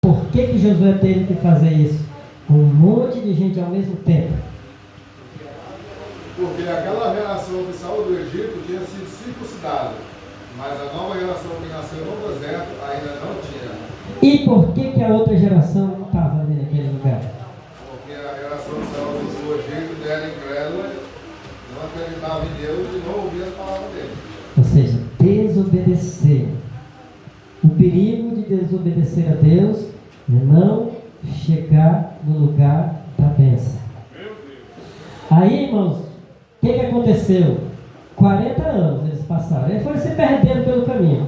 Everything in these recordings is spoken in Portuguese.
Por que Josué teve que fazer isso? Com um monte de gente ao mesmo tempo. Porque aquela geração que saiu do Egito tinha sido circuncidada, mas a nova geração que nasceu no deserto ainda não tinha. E por que a outra geração não estava ali naquele lugar? Porque a geração que saiu do Egito era incrédula, não acreditava em Deus e não ouvia as palavras dele. Ou seja, desobedecer. O perigo de desobedecer a Deus é não chegar no lugar da bênção. Aí, irmãos, o que aconteceu? 40 anos eles passaram. Eles foram se perdendo pelo caminho.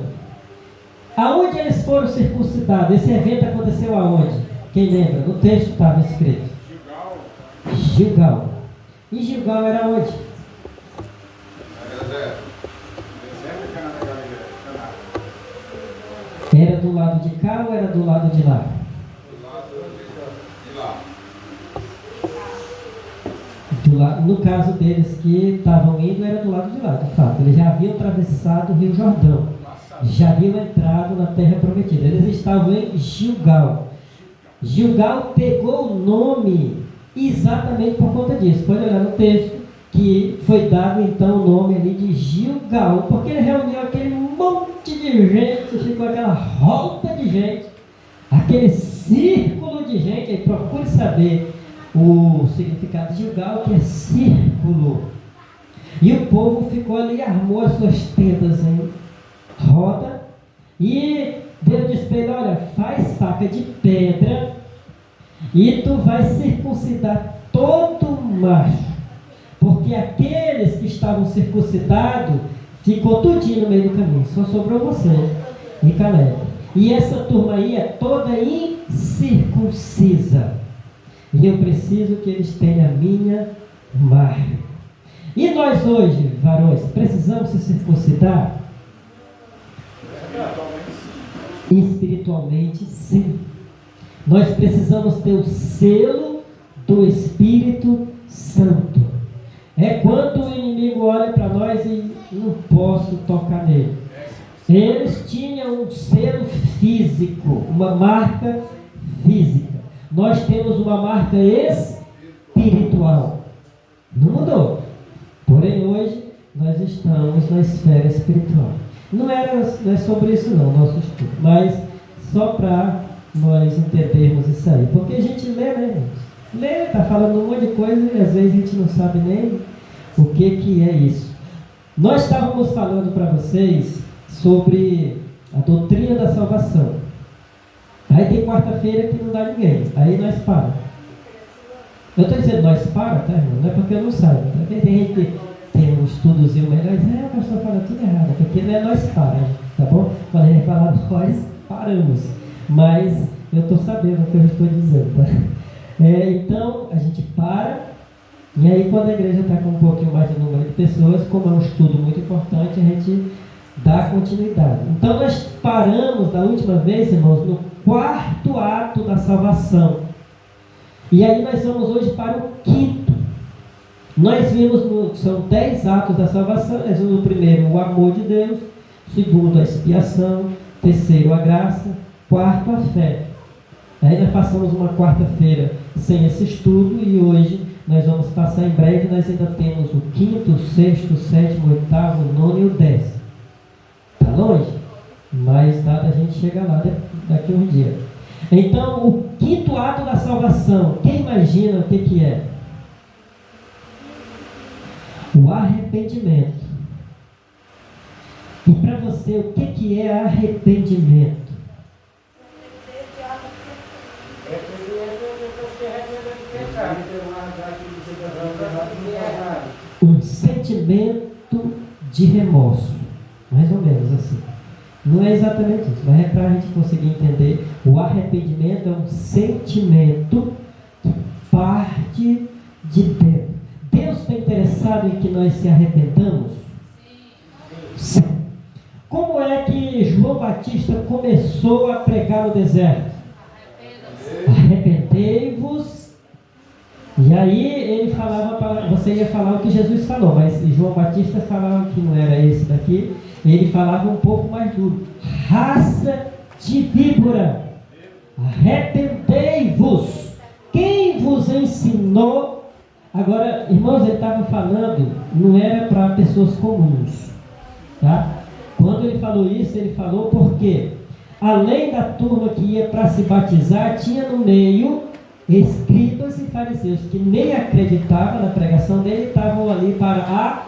Aonde eles foram circuncidados? Esse evento aconteceu aonde? Quem lembra? No texto estava escrito. Gilgal. E Gilgal era onde? Era do lado de cá ou era do lado de lá? Do lado de lá. No caso deles que estavam indo, era do lado de lá, de fato. Eles já haviam atravessado o Rio Jordão. Já haviam entrado na terra prometida. Eles estavam em Gilgal. Gilgal pegou o nome exatamente por conta disso. Pode olhar no texto que foi dado então o nome ali de Gilgal, porque ele reuniu aquele monte de gente, ficou aquela roda de gente, aquele círculo de gente. Aí procure saber o significado de Gilgal, que é círculo. E o povo ficou ali, armou as suas tendas em roda, e Deus disse para ele: olha, faz faca de pedra e tu vai circuncidar todo macho, porque aqueles que estavam circuncidados ficou tudinho no meio do caminho, só sobrou você e Caleb. E essa turma aí é toda incircuncisa, e eu preciso que eles tenham a minha marca. E nós hoje, varões, precisamos se circuncidar? Espiritualmente, sim. Nós precisamos ter o selo do Espírito Santo. É quando o inimigo olha para nós e não posso tocar nele. Eles tinham um selo físico, uma marca física. Nós temos uma marca espiritual. Não mudou. Porém, hoje nós estamos na esfera espiritual. Não é sobre isso não, nosso estudo, mas só para nós entendermos isso aí. Porque a gente lê, né, gente? Lê, está falando um monte de coisa e às vezes a gente não sabe nem o que é isso. Nós estávamos falando para vocês sobre a doutrina da salvação. Aí tem quarta-feira que não dá ninguém, aí nós paramos. Eu estou dizendo nós para, tá, irmão? Não é porque eu não saiba. Tá? Tem gente que tem um estudozinho melhor, o pastor fala tudo errado, porque não é nós para, tá bom? Quando a gente fala nós, paramos. Mas eu estou sabendo o que eu estou dizendo, tá? Então, a gente para, e aí quando a igreja está com um pouquinho mais de número de pessoas, como é um estudo muito importante, a gente dá continuidade. Então, nós paramos da última vez, irmãos, no 4º ato da salvação. E aí nós vamos hoje para o 5º. Nós vimos, são 10 atos da salvação. Nós vimos o primeiro, o amor de Deus. Segundo, a expiação. Terceiro, a graça. Quarto, a fé. Aí nós passamos uma quarta-feira sem esse estudo e hoje nós vamos passar em breve. Nós ainda temos o 5º, o 6º, o 7º, o 8º, o 9º e o 10º. Está longe? Mas dá a gente chegar lá daqui a um dia. Então, o 5º ato da salvação, quem imagina o que é? O arrependimento. E para você, o que é arrependimento? Um sentimento de remorso, mais ou menos assim. Não é exatamente isso, mas é para a gente conseguir entender. O arrependimento é um sentimento que parte de dentro. Deus está interessado em que nós se arrependamos? Sim. Como é que João Batista começou a pregar no deserto? Arrependei-vos. E aí ele falava, você ia falar o que Jesus falou, mas João Batista falava que não era esse daqui. Ele falava um pouco mais duro. Raça de víbora. arrependei-vos. Quem vos ensinou? Agora, irmãos, ele estava falando, não era para pessoas comuns, tá? Quando ele falou isso, ele falou porque, além da turma que ia para se batizar, tinha no meio escribas e fariseus que nem acreditavam na pregação dele, estavam ali para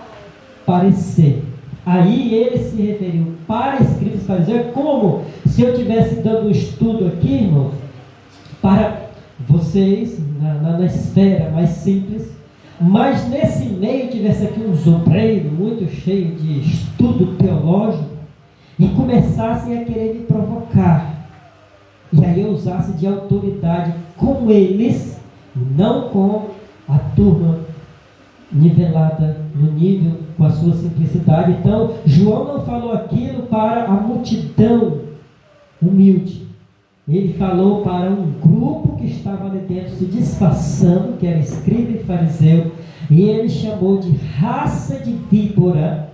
aparecer. Aí ele se referiu para escribas e fariseus, como se eu estivesse dando um estudo aqui, irmãos, para vocês, na esfera mais simples, mas nesse meio tivesse aqui uns obreiros muito cheios de estudo teológico e começassem a querer me provocar. E aí eu usasse de autoridade com eles, não com a turma nivelada no nível, com a sua simplicidade. Então, João não falou aquilo para a multidão humilde. Ele falou para um grupo que estava ali dentro se disfarçando, que era escriba e fariseu, e ele chamou de raça de víbora.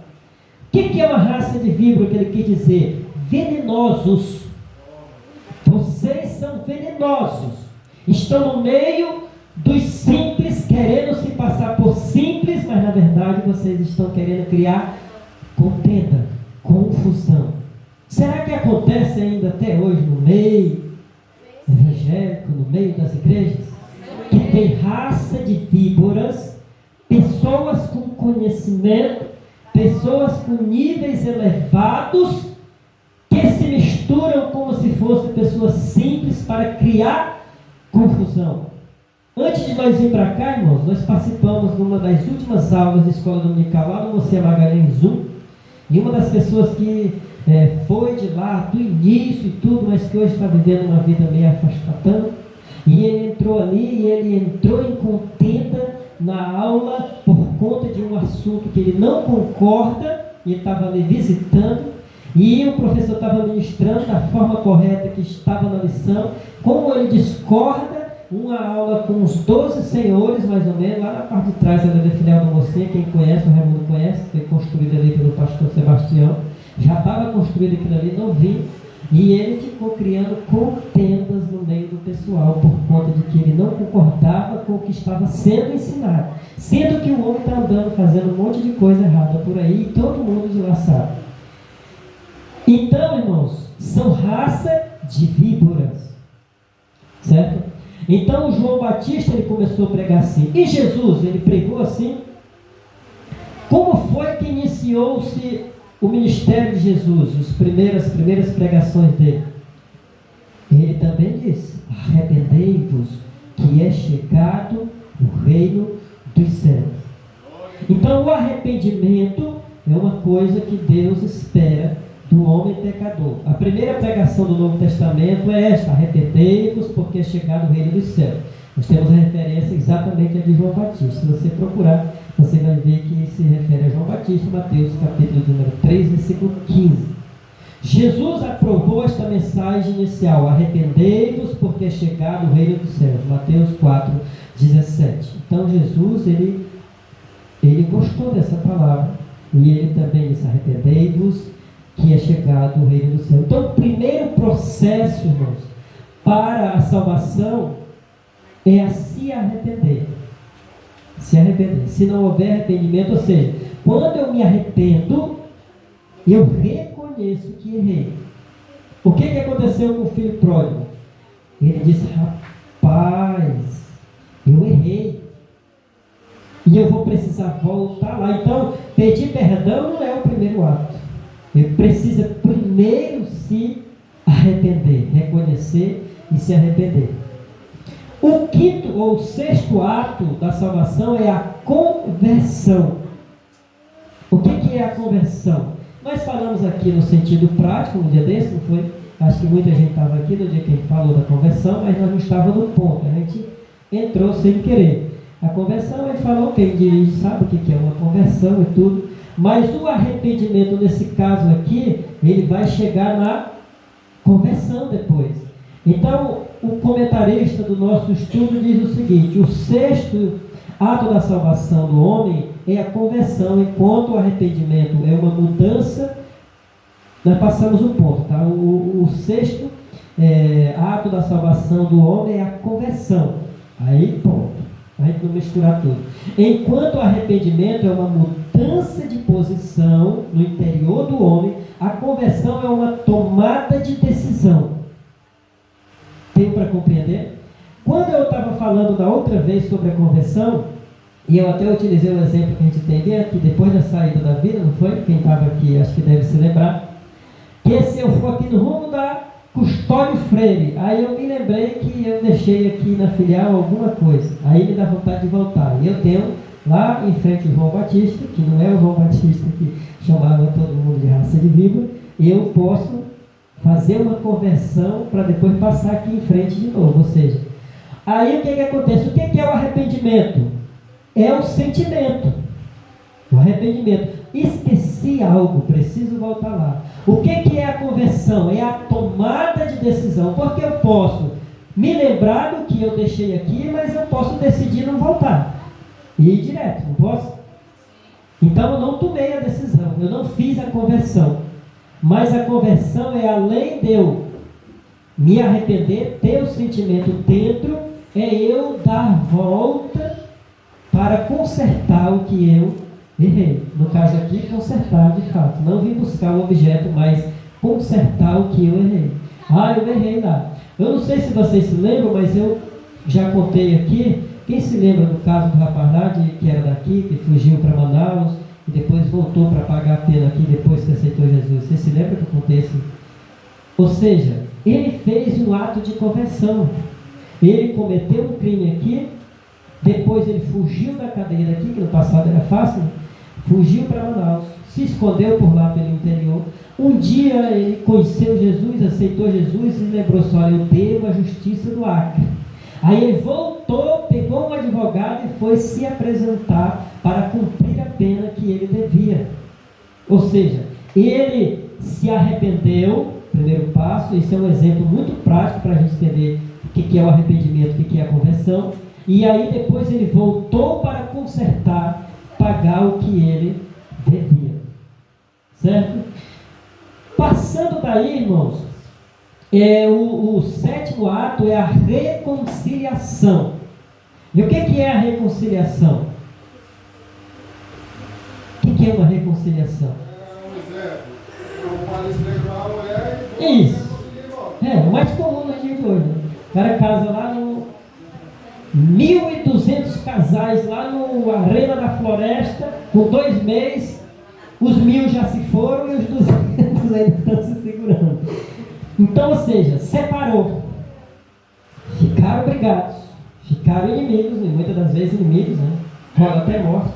O que é uma raça de víbora que ele quis dizer? Venenosos. Vocês são venenosos. Estão no meio dos simples, querendo se passar por simples, mas na verdade vocês estão querendo criar contenda, confusão. Será que acontece ainda até hoje no meio evangélico, no meio das igrejas? Que tem raça de víboras, pessoas com conhecimento, pessoas com níveis elevados, que se misturam como se fossem pessoas simples para criar confusão. Antes de nós ir para cá, irmãos, nós participamos de uma das últimas aulas de escola dominical lá no Mocinha Magalhães Zoom, e uma das pessoas que foi de lá do início e tudo, mas que hoje está vivendo uma vida meio afastada, e ele entrou ali e ele entrou em contenda na aula por conta de um assunto que ele não concorda, e ele estava ali visitando, e o professor estava ministrando da forma correta que estava na lição. Como ele discorda, uma aula com uns 12 senhores, mais ou menos, lá na parte de trás da filial do Mocinha, quem conhece, o Raimundo conhece, foi construída ali pelo pastor Sebastião, já estava construído aquilo ali novinho, e ele ficou criando contendas no meio do pessoal, por conta de que ele não concordava com o que estava sendo ensinado, sendo que o homem está andando, fazendo um monte de coisa errada por aí, e todo mundo de lá sabe. Então, irmãos, são raça de víboras, certo? Então, João Batista, ele começou a pregar assim. E Jesus, ele pregou assim. Como foi que iniciou-se o ministério de Jesus, as primeiras pregações dele? Ele também disse: arrependei-vos, que é chegado o reino dos céus. Então, o arrependimento é uma coisa que Deus espera do homem pecador. A primeira pregação do Novo Testamento é esta: arrependei-vos, porque é chegado o reino dos céus. Nós temos a referência exatamente a de João Batista. Se você procurar, você vai ver que se refere a João Batista, Mateus capítulo número 3, versículo 15. Jesus aprovou esta mensagem inicial: arrependei-vos, porque é chegado o reino dos céus. Mateus 4, 17. Então Jesus, ele gostou dessa palavra, e ele também disse: arrependei-vos, que é chegado o reino do céu. Então, o primeiro processo, irmãos, para a salvação é a se arrepender. Se arrepender. Se não houver arrependimento, ou seja, quando eu me arrependo, eu reconheço que errei. O que aconteceu com o filho pródigo? Ele disse: rapaz, eu errei, e eu vou precisar voltar lá. Então, pedir perdão não é o primeiro ato. Ele precisa primeiro se arrepender, reconhecer e se arrepender. O quinto ou sexto ato da salvação é a conversão. O que é a conversão? Nós falamos aqui no sentido prático, no dia desse, não foi? Acho que muita gente estava aqui no dia que a gente falou da conversão, mas nós não estávamos no ponto, a gente entrou sem querer. A conversão, a gente falou, quem dirige sabe o que é uma conversão e tudo. Mas o arrependimento, nesse caso aqui, ele vai chegar na conversão depois. Então, o comentarista do nosso estudo diz o seguinte: o sexto ato da salvação do homem é a conversão, enquanto o arrependimento é uma mudança. Nós passamos um ponto, tá? O sexto ato da salvação do homem é a conversão. Aí, ponto. A gente não misturar tudo. Enquanto o arrependimento é uma mudança de posição no interior do homem, a conversão é uma tomada de decisão. Tem para compreender? Quando eu estava falando da outra vez sobre a conversão, e eu até utilizei um exemplo que a gente tem aqui, depois da saída da vida, não foi? Quem estava aqui acho que deve se lembrar. Que se eu for aqui no rumo da Custódio Freire, aí eu me lembrei que eu deixei aqui na filial alguma coisa, aí me dá vontade de voltar. E eu tenho lá em frente o João Batista, que não é o João Batista que chamava todo mundo de raça de víbora, eu posso fazer uma conversão para depois passar aqui em frente de novo. Ou seja, aí o que acontece? O que é o arrependimento? É o sentimento. O arrependimento. Esqueci algo, preciso voltar lá. O que é a conversão? É a tomada de decisão. Porque eu posso me lembrar do que eu deixei aqui, mas eu posso decidir não voltar. E ir direto, não posso? Então eu não tomei a decisão, eu não fiz a conversão. Mas a conversão é além de eu me arrepender, ter o sentimento dentro, é eu dar volta para consertar o que eu errei. No caso aqui, consertar de fato. Não vim buscar o objeto, mas consertar o que eu errei. Eu errei lá. Eu não sei se vocês se lembram, mas eu já contei aqui. Quem se lembra do caso do rapaz lá, que era daqui, que fugiu para Manaus e depois voltou para pagar a pena aqui depois que aceitou Jesus? Você se lembra que aconteceu? Ou seja, ele fez um ato de conversão. Ele cometeu um crime aqui, depois ele fugiu da cadeia daqui, que no passado era fácil, fugiu para Manaus, se escondeu por lá pelo interior. Um dia ele conheceu Jesus, aceitou Jesus e lembrou-se: olha, eu devo a justiça do Acre. Aí ele voltou, pegou um advogado e foi se apresentar para cumprir a pena que ele devia. Ou seja, ele se arrependeu, primeiro passo. Isso é um exemplo muito prático para a gente entender o que é o arrependimento, o que é a conversão. E aí depois ele voltou para consertar, pagar o que ele devia. Certo? Passando daí, irmãos, o sétimo ato é a reconciliação. E o que é a reconciliação? O que é uma reconciliação? Um exemplo. Uma lista legal isso. O mais comum no dia de hoje. O cara casa lá no 1.200 casais lá no Arena da Floresta, com 2 meses, os 1.000 já se foram e os 200 ainda estão se segurando. Então, ou seja, separou. Ficaram brigados, ficaram inimigos, e muitas das vezes inimigos, né? Rola até morte.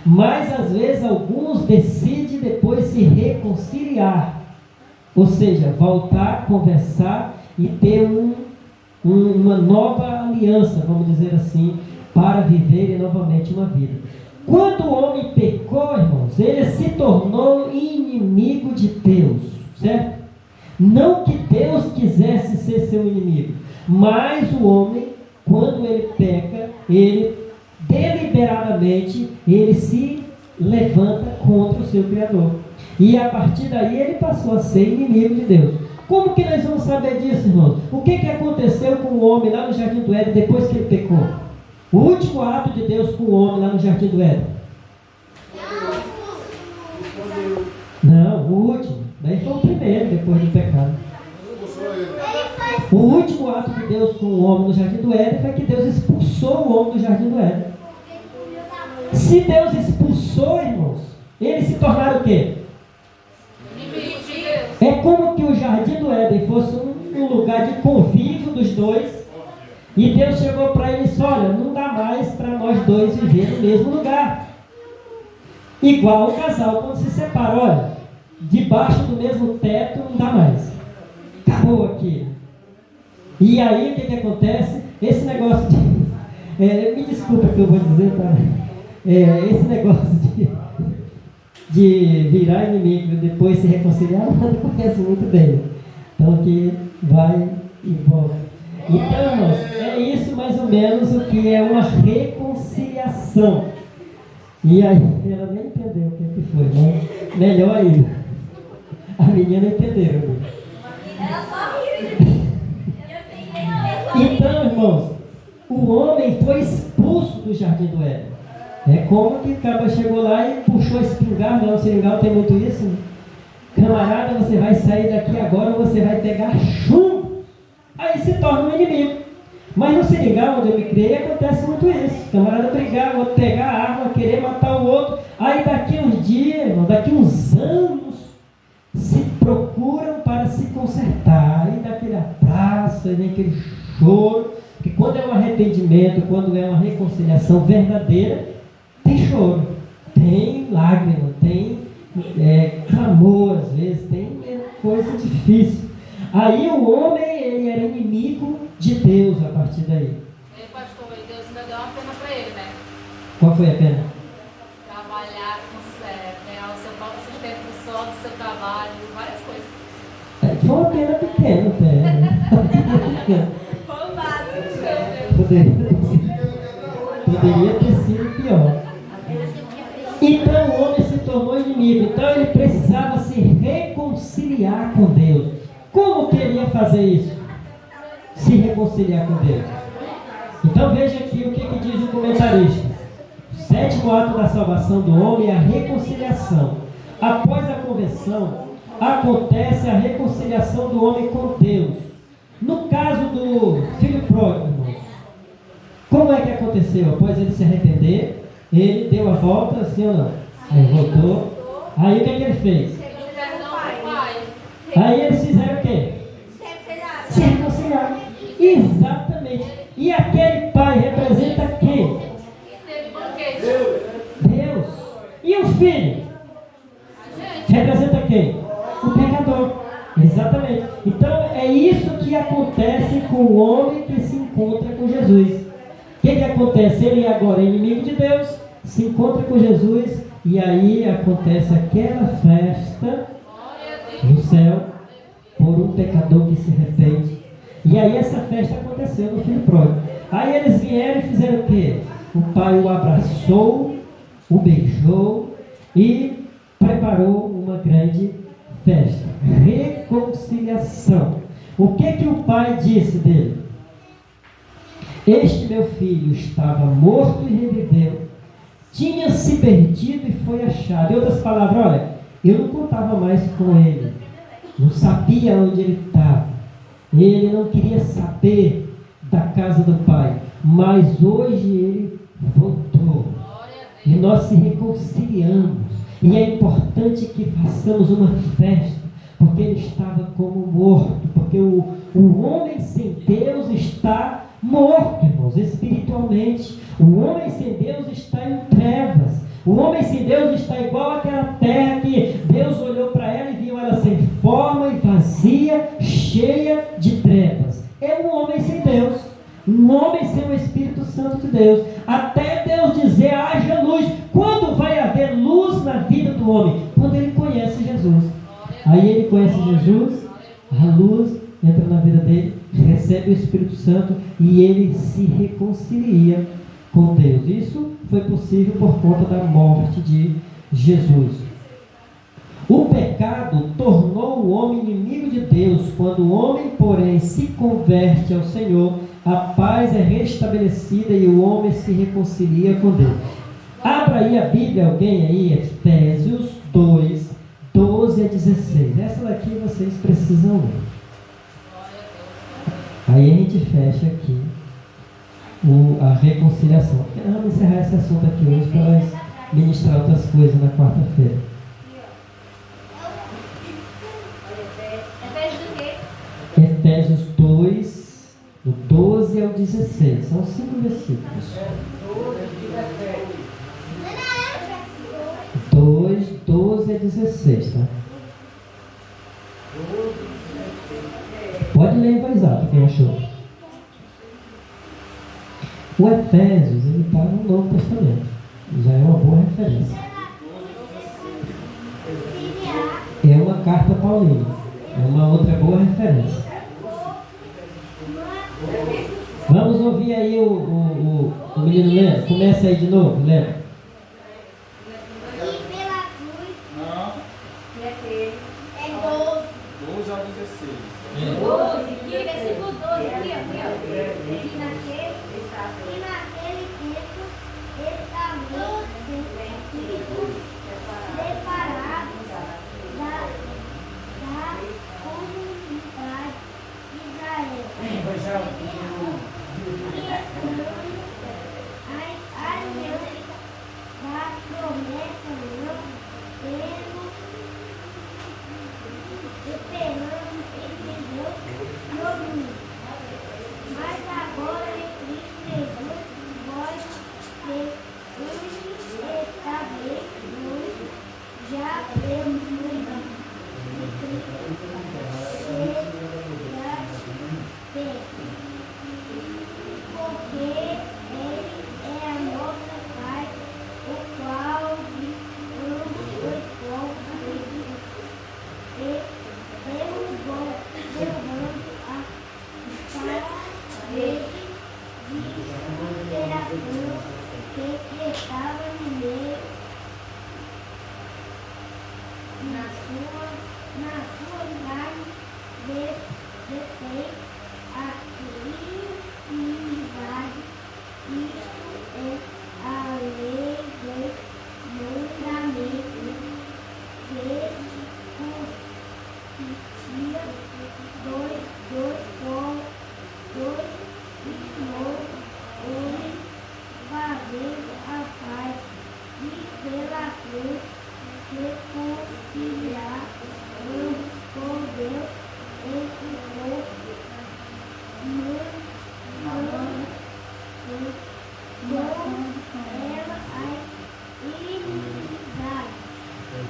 Mas às vezes alguns decidem depois se reconciliar. Ou seja, voltar, conversar e ter uma nova aliança, vamos dizer assim, para viverem novamente uma vida. Quando o homem pecou, irmãos, ele se tornou inimigo de Deus, certo? Não que Deus quisesse ser seu inimigo, mas o homem, quando ele peca, ele deliberadamente, ele se levanta contra o seu Criador. E a partir daí ele passou a ser inimigo de Deus. Como que nós vamos saber disso, irmãos? O que aconteceu com o homem lá no Jardim do Éden depois que ele pecou? O último ato de Deus com o homem lá no Jardim do Éden. Não, o último. Daí foi o primeiro, depois do pecado. O último ato de Deus com o homem no Jardim do Éden foi que Deus expulsou o homem do Jardim do Éden. Se Deus expulsou, irmãos, eles se tornaram o quê? É como que o Jardim do Éden fosse um lugar de convívio dos dois. E Deus chegou para eles: olha, não dá mais para nós dois viver no mesmo lugar. Igual o casal quando se separa, olha, debaixo do mesmo teto não dá mais. Acabou aqui. E aí o que acontece? Esse negócio de... me desculpa que eu vou dizer, tá? Esse negócio de virar inimigo e depois se reconciliar, eu não conheço muito bem. Então que vai e volta. Então, irmãos, é isso mais ou menos o que é uma reconciliação. E aí, ela nem entendeu o que foi, né? Melhor ainda. A menina entendeu. Ela só riu. Então, irmãos, o homem foi expulso do jardim do Éden. É como que o cara chegou lá e puxou a espingarda. Lá no seringal tem muito isso, né? Camarada, você vai sair daqui agora ou você vai pegar chumbo. Aí se torna um inimigo. Mas no seringal, onde eu me criei, acontece muito isso. Camarada brigar, o outro pegar a arma, querer matar o outro. Aí daqui uns dias, irmão, daqui uns anos, se procuram para se consertar. Aí dá aquele abraço, aí vem aquele choro. Porque quando é um arrependimento, quando é uma reconciliação verdadeira, tem choro, tem lágrima, tem clamor às vezes, tem coisa difícil. Aí o homem, ele era inimigo de Deus a partir daí. Pastor, Deus ainda deu uma pena para ele, né? Qual foi a pena? Trabalhar, ganhar o seu próprio sustento só do seu trabalho, várias coisas. Foi uma pena pequena até, né? Foi o básico. Poderia ter sido pior. Então o homem se tornou inimigo. Então ele precisava se reconciliar com Deus. Como que ele ia fazer isso? Se reconciliar com Deus. Então veja aqui o que diz o comentarista. O sétimo ato da salvação do homem é a reconciliação. Após a conversão, acontece a reconciliação do homem com Deus. No caso do filho pródigo, irmãos, como é que aconteceu? Após ele se arrepender, ele deu a volta, assim ou não? Aí voltou. Aí o que ele fez? Aí eles fizeram o quê? Se reconciliaram. Exatamente. E aquele pai representa quem? Deus. E o filho? Representa quem? O pecador. Exatamente. Então é isso que acontece com o homem que se encontra com Jesus. O que acontece? Ele agora é inimigo de Deus, se encontra com Jesus e aí acontece aquela festa no céu por um pecador que se arrepende. E aí essa festa aconteceu no filho pródigo. Aí eles vieram e fizeram o quê? O pai o abraçou, o beijou e preparou uma grande festa. Reconciliação. O que o pai disse dele? Este meu filho estava morto e reviveu, tinha se perdido e foi achado. Em outras palavras, olha, eu não contava mais com ele, não sabia onde ele estava, ele não queria saber da casa do pai, mas hoje ele voltou e nós se reconciliamos. E é importante que façamos uma festa, porque ele estava como morto, porque o homem sem Deus está morto, irmãos, espiritualmente. O homem sem Deus está em trevas. O homem sem Deus está igual àquela terra que Deus olhou para ela e viu ela sem forma e vazia, cheia de trevas. É um homem sem Deus, um homem sem o Espírito Santo de Deus. Até Deus dizer, haja luz. Quando vai haver luz na vida do homem? Quando ele conhece Jesus. Aí ele conhece Jesus, a luz entra na vida dele, recebe o Espírito Santo e ele se reconcilia com Deus. Isso foi possível por conta da morte de Jesus. O pecado tornou o homem inimigo de Deus. Quando o homem, porém, se converte ao Senhor, a paz é restabelecida e o homem se reconcilia com Deus. Abra aí a Bíblia, alguém aí, Efésios 2, 12 a 16. Essa daqui vocês precisam ler. Aí a gente fecha aqui a reconciliação. Vamos encerrar esse assunto aqui hoje para nós ministrar outras coisas na quarta-feira. Efésios 2, do 12 ao 16. São 5 versículos. 2, 12 a 16, tá? Pode ler em voz alta, quem achou. O Efésios, ele está no Novo Testamento. Já é uma boa referência. É uma carta paulina. É uma outra boa referência. Vamos ouvir aí o menino Leandro. Começa aí de novo, Leandro.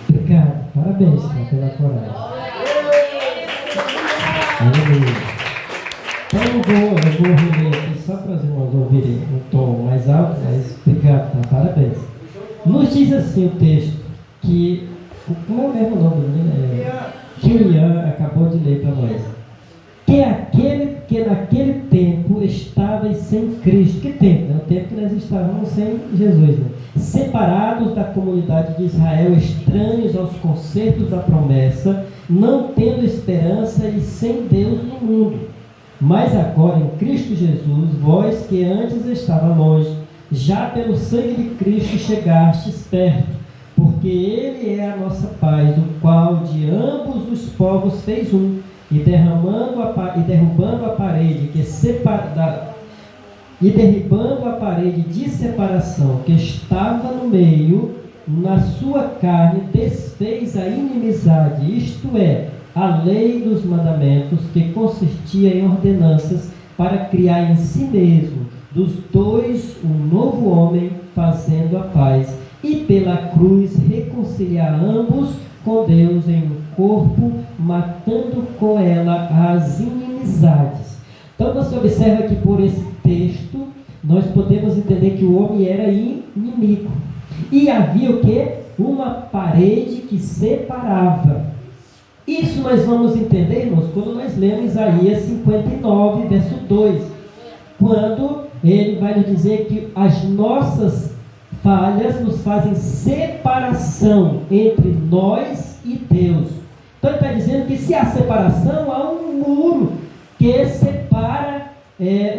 Obrigado, parabéns pela coragem. Aleluia. Então eu vou reler aqui só para os irmãos ouvirem um tom mais alto, mas obrigado, tá? Parabéns. Nos diz assim o texto, que, como é o mesmo nome do menino? Que o Ian acabou de ler para nós. Que naquele tempo estavais sem Cristo. Que tempo? É o tempo que nós estávamos sem Jesus, né? Separados da comunidade de Israel, estranhos aos concertos da promessa, não tendo esperança e sem Deus no mundo. Mas agora em Cristo Jesus, vós que antes estava longe, já pelo sangue de Cristo chegastes perto, porque Ele é a nossa paz, o qual de ambos os povos fez um, e derrubando a parede de separação que estava no meio, na sua carne desfez a inimizade, isto é, a lei dos mandamentos, que consistia em ordenanças, para criar em si mesmo dos dois um novo homem, fazendo a paz, e pela cruz reconciliar ambos com Deus em um corpo, matando com ela as inimizades. Então você observa que por esse texto nós podemos entender que o homem era inimigo. E havia o quê? Uma parede que separava. Isso nós vamos entender, irmãos, quando nós lemos Isaías 59, verso 2. Quando ele vai nos dizer que as nossas falhas nos fazem separação entre nós e Deus. Então ele está dizendo que se há separação, há um muro que separa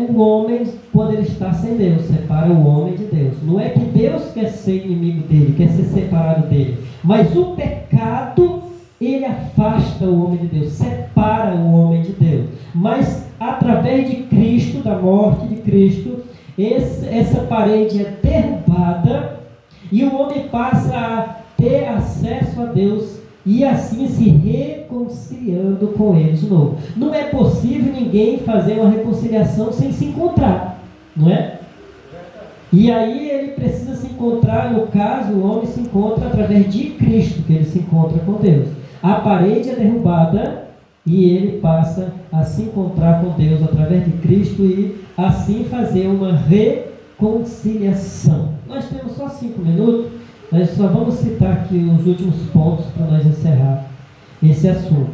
o homem quando ele está sem Deus, separa o homem de Deus. Não é que Deus quer ser inimigo dele, quer ser separado dele, mas o pecado, ele afasta o homem de Deus, separa o homem de Deus. Mas através de Cristo, da morte de Cristo, essa parede é derrubada e o homem passa a ter acesso a Deus e assim se reconciliando com Ele de novo. Não é possível ninguém fazer uma reconciliação sem se encontrar, não é? E aí ele precisa se encontrar, no caso, o homem se encontra através de Cristo, que ele se encontra com Deus. A parede é derrubada e ele passa a se encontrar com Deus através de Cristo e assim fazer uma reconciliação. Nós temos só 5 minutos, nós só vamos citar aqui os últimos pontos para nós encerrar esse assunto.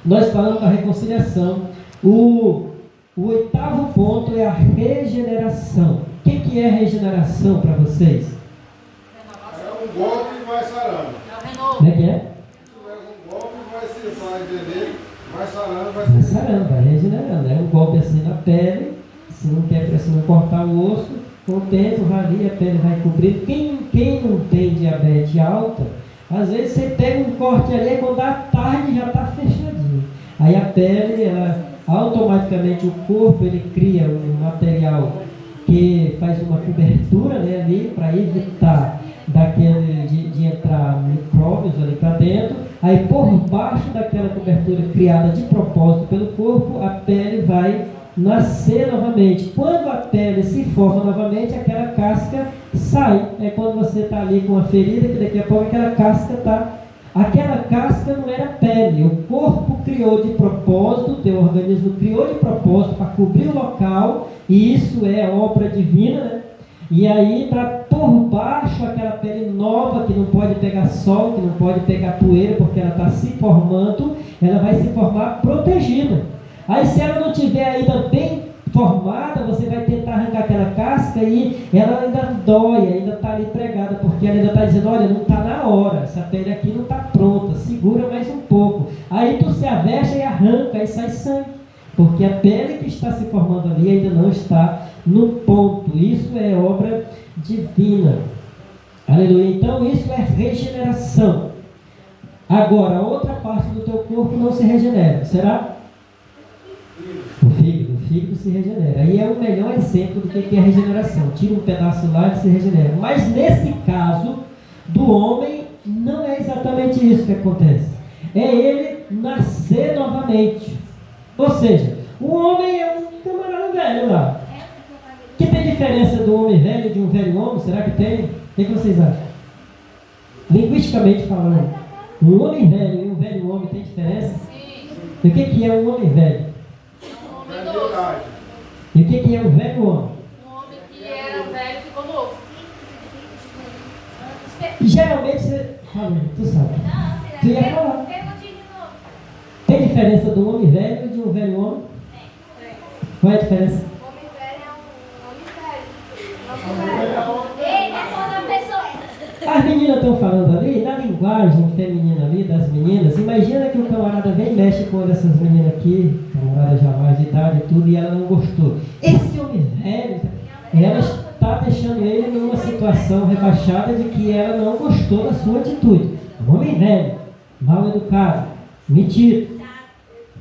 Nós falamos da reconciliação. O 8º ponto é a regeneração. O que é regeneração para vocês? É um golpe e vai sarando. Como é que é? Um golpe vai entender, vai sarando, Vai sarando, vai regenerando. É um golpe assim na pele, Se não cortar o osso, com o tempo vai ali, a pele vai cobrir. Quem não tem diabetes alta, às vezes você pega um corte ali, quando dá tarde já está fechadinho. Aí a pele, automaticamente o corpo, ele cria um material que faz uma cobertura, né, ali, para evitar de entrar micróbios ali para dentro. Aí por baixo daquela cobertura criada de propósito pelo corpo, a pele vai nascer novamente. Quando a pele se forma novamente, aquela casca sai. É quando você está ali com uma ferida, que daqui a pouco aquela casca está... Aquela casca não era pele, o corpo criou de propósito, o teu organismo criou de propósito para cobrir o local, e isso é obra divina, né? E aí, para por baixo, aquela pele nova, que não pode pegar sol, que não pode pegar poeira, porque ela está se formando, ela vai se formar protegida. Aí, se ela não estiver ainda bem formada, você vai tentar arrancar aquela casca e ela ainda dói, ainda está ali pregada, porque ela ainda está dizendo, olha, não está na hora, essa pele aqui não está pronta, segura mais um pouco. Aí tu se aveste e arranca e sai sangue, porque a pele que está se formando ali ainda não está no ponto. Isso é obra divina. Aleluia. Então isso é regeneração. Agora, a outra parte do teu corpo não se regenera, será? O fígado se regenera. Aí é o melhor exemplo do que é regeneração. Tira um pedaço lá e se regenera. Mas nesse caso do homem, não é exatamente isso que acontece. É ele nascer novamente. Ou seja, o homem é um camarada velho lá. Que tem diferença do homem velho de um velho homem? Será que tem? O que vocês acham? Linguisticamente falando, um homem velho e um velho homem tem diferença? Sim. E o que é um homem velho? E o que é um velho homem? Um homem que era velho ficou novo. Geralmente você... tu sabe. Tu ia falar. Tem diferença do homem velho e de um velho homem? Qual é a diferença? Homem velho é um homem velho. Ele é quando a pessoa... As meninas estão falando ali, na linguagem feminina ali, das meninas. Imagina que o camarada vem e mexe com essas meninas aqui, camarada já mais de idade e tudo, e ela não gostou. Esse homem velho, ela está deixando ele numa situação rebaixada de que ela não gostou da sua atitude. Um homem velho, mal educado, metido.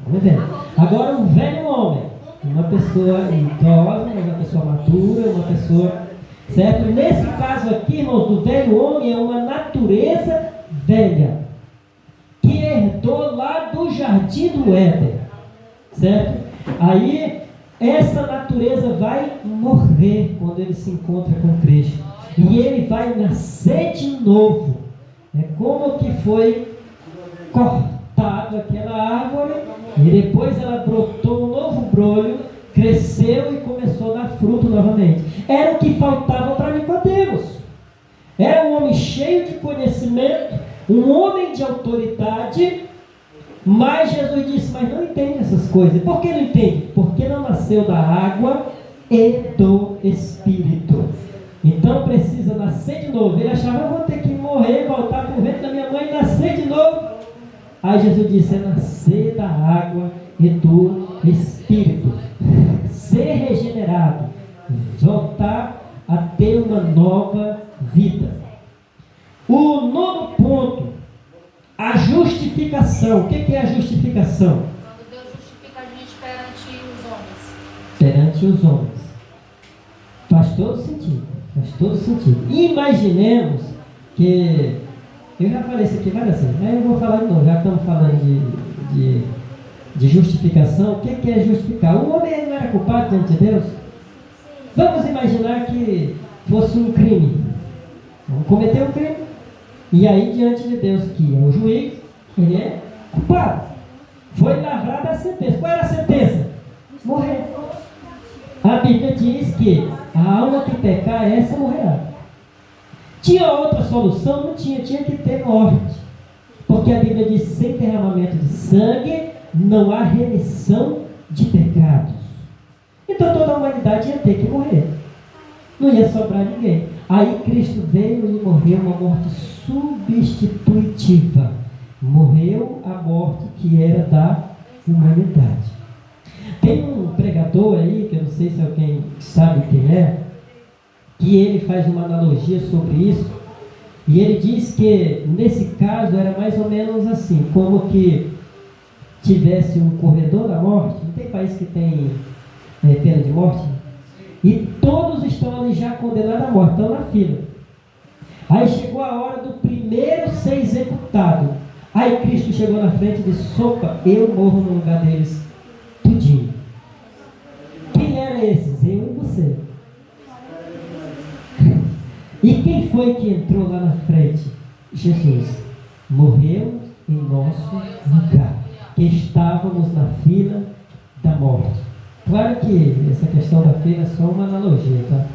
Homem velho. Agora um velho homem, uma pessoa idosa, uma pessoa madura, uma pessoa... Certo? Nesse caso aqui, irmãos, do velho homem é uma natureza velha que herdou lá do jardim do Éden, certo? Aí essa natureza vai morrer quando ele se encontra com Cristo e ele vai nascer de novo. É como que foi cortado aquela árvore e depois ela brotou um novo brolho, cresceu e começou a dar fruto novamente. Era o que faltava para Nicodemos. Era um homem cheio de conhecimento, um homem de autoridade, mas Jesus disse, mas não entende essas coisas. Por que não entende? Porque não nasceu da água e do Espírito. Então precisa nascer de novo. Ele achava, eu vou ter que morrer, voltar para o ventre da minha mãe e nascer de novo. Aí Jesus disse, é nascer da água e do Espírito. Ser regenerado, voltar a ter uma nova vida. O nono ponto, a justificação. O que é a justificação? Quando Deus justifica a gente perante os homens. Perante os homens. Faz todo sentido. Faz todo sentido. Imaginemos que... Eu já falei isso aqui várias vezes, mas eu vou falar de novo. Já estamos falando de justificação. O que é justificar? O homem não era culpado diante de Deus? Vamos imaginar que fosse um crime. Vamos cometer um crime. E aí, diante de Deus, que é o juiz, ele é culpado. Foi lavrada a sentença. Qual era a sentença? Morrer. A Bíblia diz que a alma que pecar, essa morrerá. Tinha outra solução? Não tinha. Tinha que ter morte. Porque a Bíblia diz, sem derramamento de sangue, não há remissão de pecados. Então toda a humanidade ia ter que morrer. Não ia sobrar ninguém. Aí Cristo veio e morreu uma morte substitutiva. Morreu a morte que era da humanidade. Tem um pregador aí, que eu não sei se alguém sabe quem é, que ele faz uma analogia sobre isso, e ele diz que nesse caso era mais ou menos assim, como que tivesse um corredor da morte. Não tem país que tem pena de morte? E todos estão ali já condenados à morte, estão na fila. Aí chegou a hora do primeiro ser executado. Aí Cristo chegou na frente e disse: sopa, eu morro no lugar deles tudinho. Quem eram esses? Eu e você. E quem foi que entrou lá na frente? Jesus. Morreu em nosso lugar, que estávamos na fila da morte. Claro que essa questão da fila é só uma analogia, tá?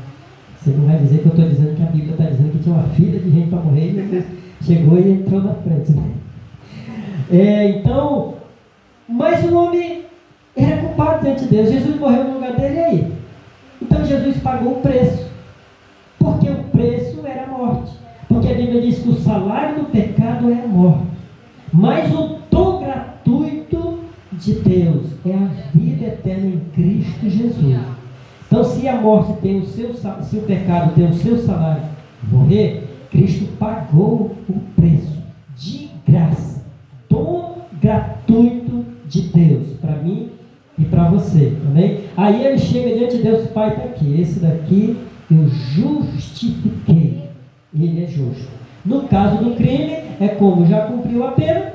Você não vai dizer que eu estou dizendo que a Bíblia está dizendo que tinha uma fila de gente para morrer e Jesus chegou e entrou na frente, né? Então, mas o homem era culpado diante de Deus. Jesus morreu no lugar dele, e aí? Então Jesus pagou o preço, porque o preço era a morte. Porque a Bíblia diz que o salário do pecado é a morte, mas o dom gratuito de Deus é a vida eterna em Cristo Jesus. Então, se a morte tem o seu, se o pecado tem o seu salário, morrer, Cristo pagou o preço de graça, dom gratuito de Deus para mim e para você, amém? Aí ele chega diante de Deus: Pai, está aqui, esse daqui eu justifiquei, ele é justo. No caso do crime, é como já cumpriu a pena,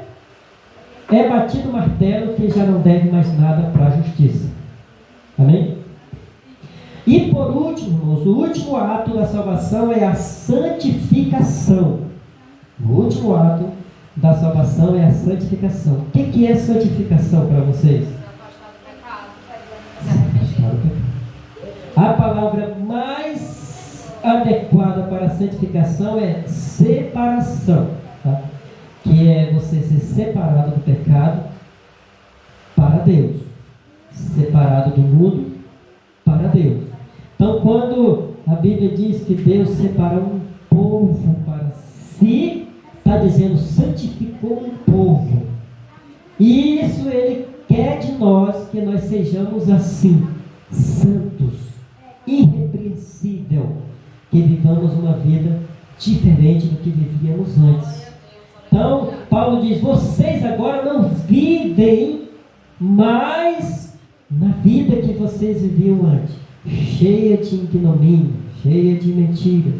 é batido o martelo, que já não deve mais nada para a justiça, amém? E por último, irmãos, o último ato da salvação é a santificação. O último ato da salvação é a santificação. O que é santificação para vocês? A palavra mais adequada para a santificação é separação, tá? Que é você ser separado do pecado para Deus, separado do mundo para Deus. Então, quando a Bíblia diz que Deus separou um povo para si, está dizendo santificou um povo. E isso Ele quer de nós, que nós sejamos assim, santos, irrepreensível, que vivamos uma vida diferente do que vivíamos antes. Então, Paulo diz: vocês agora não vivem mais na vida que vocês viviam antes, cheia de ignomínia, cheia de mentira,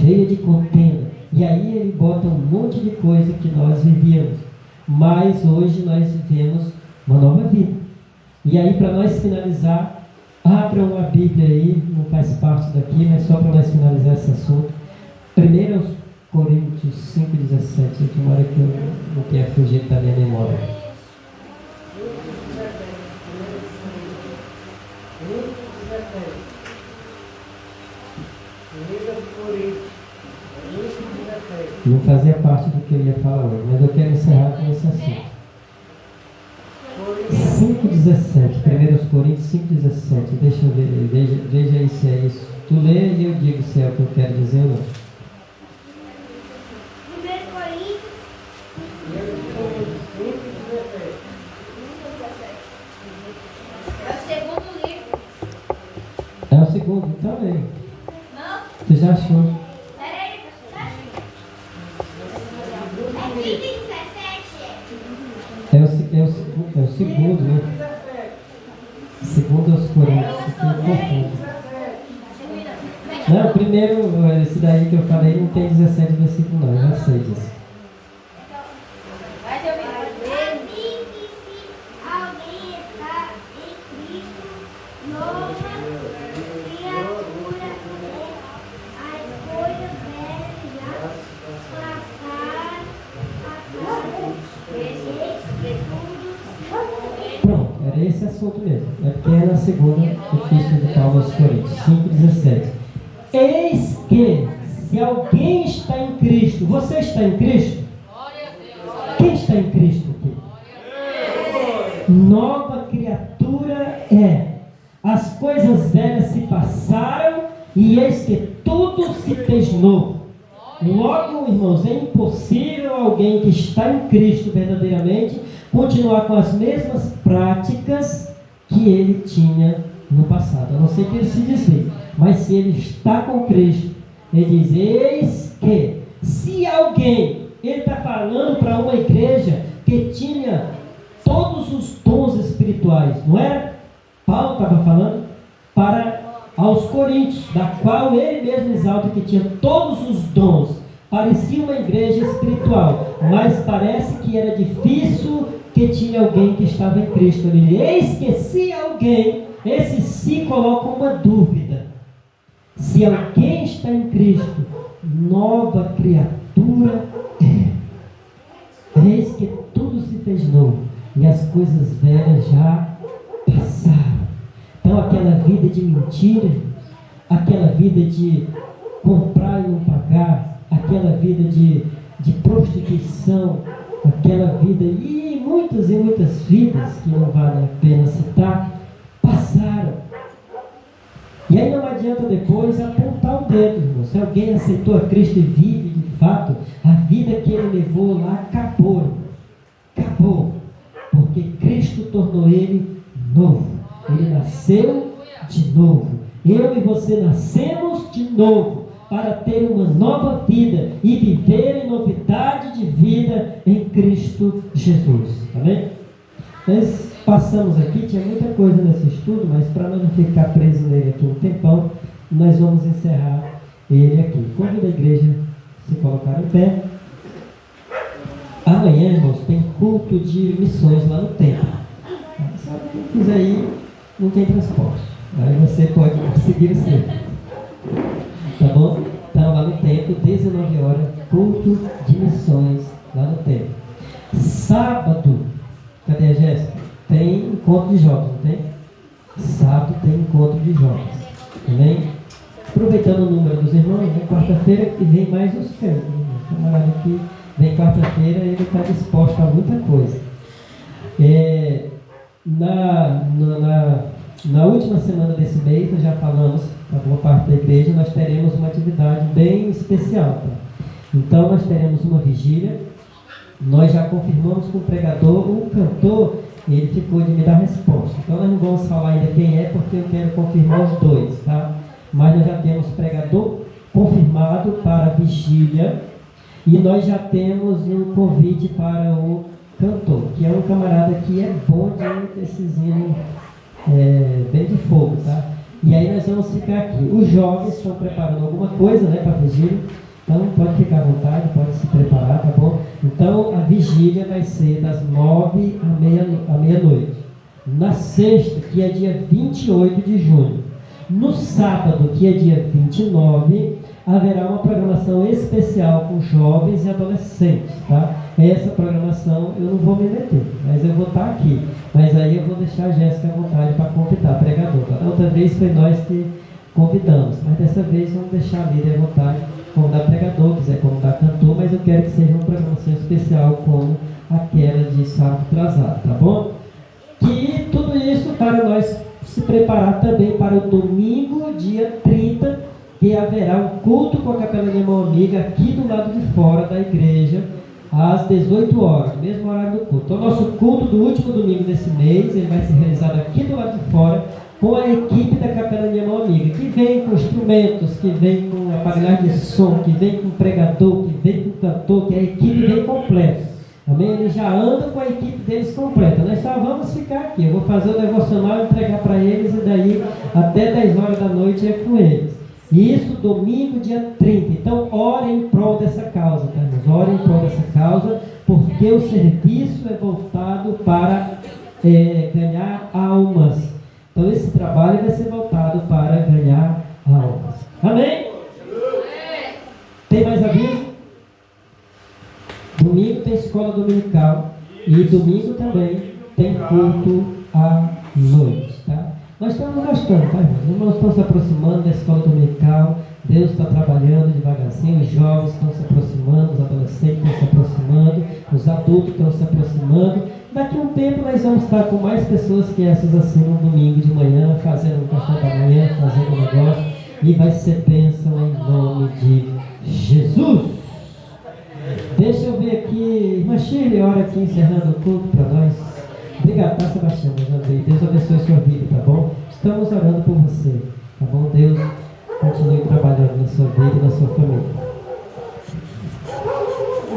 cheia de contenda. E aí ele bota um monte de coisa que nós vivíamos, mas hoje nós vivemos uma nova vida. E aí, para nós finalizar, abram a Bíblia aí, não faz parte daqui, mas só para nós finalizar esse assunto. 1 Coríntios 5,17, tomara que eu não tenha fugido da minha memória. Não fazia parte do que eu ia falar hoje, mas eu quero encerrar com esse assunto. 5,17, 1 Coríntios 5,17, deixa eu ver, veja aí se é isso. Tu lê e eu digo se é o que eu quero dizer ou não. 1 Coríntios 5,17. É o segundo livro. É o segundo, então lê. Não? Você já achou? Peraí, é 15,17. É o segundo, né? Segundo aos Coríntios, eu confundo. Não, primeiro, esse daí que eu falei não tem 17 versículos não, eu já sei disso. Vai ter assim que se alguém está em Cristo, nova criatura é. As coisas velhas já passaram. Pronto, era esse assunto mesmo. É porque é na segunda epístola de Paulo aos Coríntios, 5,17. Eis que, se alguém está em Cristo, você está em Cristo? Quem está em Cristo aqui? Nova criatura é. As coisas velhas se passaram e eis que tudo se fez novo. Logo, irmãos, é impossível alguém que está em Cristo verdadeiramente continuar com as mesmas práticas que ele tinha no passado. A não ser que ele se desvie. Mas se ele está com Cristo, ele diz: eis que, se alguém, ele está falando para uma igreja que tinha todos os dons espirituais, não era? Paulo estava falando para aos Coríntios, da qual ele mesmo exalta que tinha todos os dons. Parecia uma igreja espiritual, mas parece que era difícil, que tinha alguém que estava em Cristo. Ele, eis que se alguém, esse se coloca uma dúvida. Se alguém está em Cristo, nova criatura é. Eis que tudo se fez novo, e as coisas velhas já passaram. Então aquela vida de mentira, aquela vida de comprar e não pagar, aquela vida de prostituição, aquela vida e muitas vidas que não vale a pena citar, passaram. E aí não adianta depois apontar o dedo, irmão. Se alguém aceitou a Cristo e vive de fato, a vida que ele levou lá acabou, irmão. Acabou. Porque Cristo tornou ele novo. Ele nasceu de novo. Eu e você nascemos de novo para ter uma nova vida e viver em novidade de vida em Cristo Jesus. Amém? Nós passamos aqui, tinha muita coisa nesse estudo, mas para não ficar preso nele aqui um tempão, nós vamos encerrar ele aqui. Convido a igreja a se colocar em pé. Amanhã, irmãos, tem culto de missões lá no templo. Sabe, quem quiser ir, não tem transporte. Aí você pode seguir o seu. Tá bom? Então, lá no templo, 19 horas, culto de missões lá no templo. Sábado, cadê a Jéssica? Tem encontro de jovens, não tem? Sábado tem encontro de jovens. Amém? Aproveitando o número dos irmãos, né? Quarta-feira e vem mais os crentes. O camarada aqui vem quarta-feira, ele está disposto a muita coisa. Na última semana desse mês, nós já falamos, a boa parte da igreja, nós teremos uma atividade bem especial. Tá? Então, nós teremos uma vigília. Nós já confirmamos com o pregador, o cantor, ele ficou de me dar resposta. Então, nós não vamos falar ainda quem é, porque eu quero confirmar os dois, tá? Mas nós já temos pregador confirmado para a vigília e nós já temos um convite para o cantor, que é um camarada que é bom de esses hinos bem de fogo, tá? E aí nós vamos ficar aqui. Os jovens estão preparando alguma coisa, né, para a vigília. Então pode ficar à vontade, pode se preparar, tá bom? Então a vigília vai ser das 9 à meia-noite. Na sexta, que é dia 28 de junho. No sábado, que é dia 29, haverá uma programação especial com jovens e adolescentes, tá? Essa programação eu não vou me meter, mas eu vou estar aqui. Mas aí eu vou deixar a Jéssica à vontade para convidar o pregador. Tá? Outra vez foi nós que convidamos, mas dessa vez vamos deixar a líder à vontade, convidar pregador, quiser convidar cantor, mas eu quero que seja uma programação especial como aquela de sábado atrasado, tá bom? Que tudo isso para nós se preparar também para o domingo, dia 30, que haverá um culto com a Capela de Irmão Amiga aqui do lado de fora da igreja, às 18 horas, mesmo horário do culto. Então, nosso culto do último domingo desse mês, ele vai ser realizado aqui do lado de fora, com a equipe da Capela de Irmão Amiga, que vem com instrumentos, que vem com aparelhagem de som, que vem com pregador, que vem com cantor, que a equipe vem completa. Amém? Eles já andam com a equipe deles completa. Nós só vamos ficar aqui. Eu vou fazer o devocional, entregar para eles e daí até 10 horas da noite é com eles. Isso domingo, dia 30. Então, orem em prol dessa causa, tá, irmãos? Orem em prol dessa causa, porque o serviço é voltado para ganhar almas. Então, esse trabalho vai ser voltado para ganhar almas. Amém? Tem mais aviso? Domingo tem escola dominical e domingo também tem culto à noite, tá? Nós estamos gostando, tá, irmãos? Os irmãos estão se aproximando da escola dominical, Deus está trabalhando devagarzinho, os jovens estão se aproximando, os adolescentes estão se aproximando, os adultos estão se aproximando. Daqui a um tempo nós vamos estar com mais pessoas que essas assim no domingo de manhã, fazendo um café da manhã, fazendo um negócio, e vai ser bênção em nome de Jesus. Deixa eu ver aqui, irmã Shirley, ora aqui encerrando o culto para nós. Obrigado, tá, Sebastião? Deus abençoe sua vida, tá bom? Estamos orando por você, tá bom? Deus continue trabalhando na sua vida e na sua família.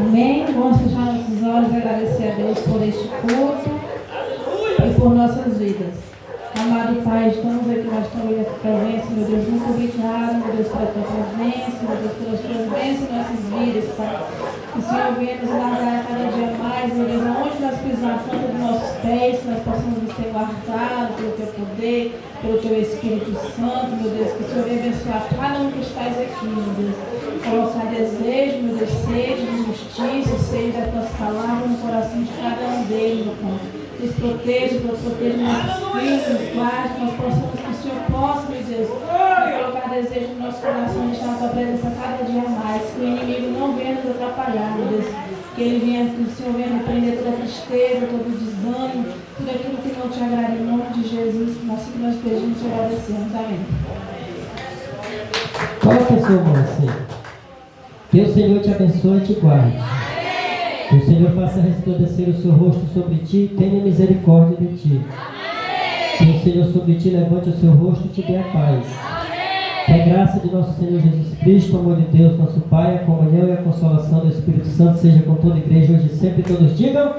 Amém? Vamos fechar nossos olhos e agradecer a Deus por este culto e por nossas vidas. Amado Pai, estamos aqui na tua presença, meu Deus, muito obrigado, meu Deus, pela tua presença, meu Deus, pelas tuas bênçãos em nossas vidas, Pai. Que o Senhor venha nos guardar cada dia mais, meu Deus, aonde nós pisarmos, tanto dos nossos pés, que nós possamos nos ter guardado pelo teu poder, pelo teu Espírito Santo, meu Deus, que o Senhor venha abençoar cada um que estás aqui, meu Deus. Colocar desejo, meu Deus, sede de justiça, sede das tuas palavras no coração de cada um deles, meu Pai. Nos proteja, nossos filhos, nos guarde, que nós possamos, que o Senhor possa, meu Deus, colocar desejo no nosso coração, deixar a tua presença cada dia mais, que o inimigo não venha nos atrapalhar, meu Deus, que ele venha, que o Senhor venha repreender toda a tristeza, todo o desânimo, tudo aquilo que não te agrada, em nome de Jesus, assim que nós pedimos e agradecemos. Amém. Coloque a sua mão assim. Que o Senhor te abençoe e te guarde. Que o Senhor faça resplandecer o seu rosto sobre ti e tenha misericórdia de ti. Que o Senhor sobre ti levante o seu rosto e te dê a paz. Que a graça de nosso Senhor Jesus Cristo, o amor de Deus, nosso Pai, a comunhão e a consolação do Espírito Santo seja com toda a igreja hoje e sempre. Todos digam.